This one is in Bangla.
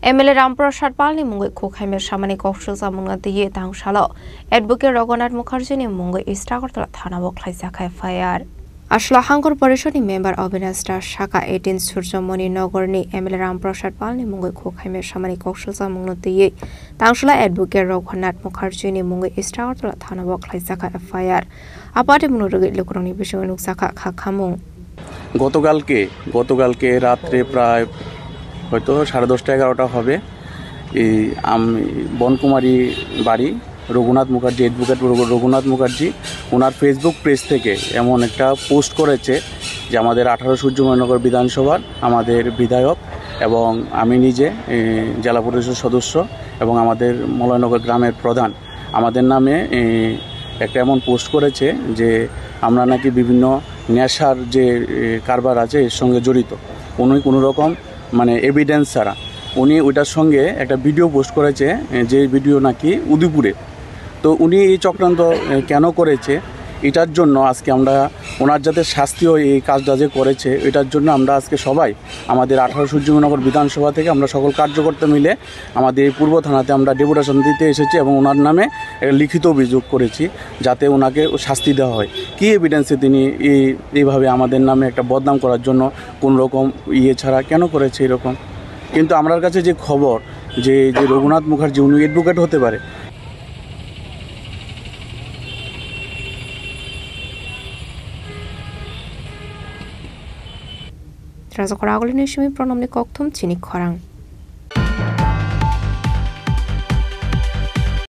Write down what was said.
MLA रामप्रसाद पालनि मुंगै खोखाइमे सामानि कक्सजा मुंगा दिये तांसालो एडभोकेट रघुनाथ मुखार्जीनि मुंगै इस्ट आगरतला थानायाव खालायजाखा FIR आसला हांगर परिषदनि मेम्बार अविनाश दास शाखा 18 सूर्यमणि नगरनि MLA रामप्रसाद पालनि मुंगै खोखाइमे सामानि कक्सजा मुंगा दिये तांसालो एडभोकेट रघुनाथ मुखार्जीनि मुंगै इस्ट आगरतला थानायाव खालायजाखा FIR आपाते मुनुरगै लोकरंनि बिषय नुकसाखा खाखामुं গতকালকে রাত্রে প্রায় হয়তো 10:30-11টা হবে এই বনকুমারী বাড়ি রঘুনাথ মুখার্জি অ্যাডভোকেট রঘুনাথ মুখার্জি ওনার ফেসবুক পেজ থেকে এমন একটা পোস্ট করেছে যে আমাদের 18 সূর্যময়নগর বিধানসভার আমাদের বিধায়ক এবং আমি নিজে জেলা পরিষদ সদস্য এবং আমাদের মলয়নগর গ্রামের প্রধান আমাদের নামে একটা এমন পোস্ট করেছে যে আমরা নাকি বিভিন্ন নেশার যে কারবার আছে এর সঙ্গে জড়িত উনি কোনো রকম মানে এভিডেন্স ছাড়া উনি ওইটার সঙ্গে একটা ভিডিও পোস্ট করেছে যে ভিডিও নাকি উদয়পুরে তো উনি এই চক্রান্ত কেন করেছে এটার জন্য আজকে আমরা ওনার যাতে শাস্তি হয় এই কাজটা যে করেছে এটার জন্য আমরা আজকে সবাই আমাদের 18 সূর্যময়নগর বিধানসভা থেকে আমরা সকল কার্যকর্তা মিলে আমাদের এই পূর্ব থানাতে আমরা ডেপুটেশন দিতে এসেছি এবং ওনার নামে লিখিত অভিযোগ করেছি যাতে ওনাকে শাস্তি দেওয়া হয় কী এভিডেন্সে তিনি এইভাবে আমাদের নামে একটা বদনাম করার জন্য কোনো রকম ছাড়া কেন করেছে এরকম কিন্তু আমার কাছে যে খবর যে রঘুনাথ মুখার্জি উনি অ্যাডভোকেট হতে পারে Tras Koragolini Shimi pronomni koktum cinik khorang.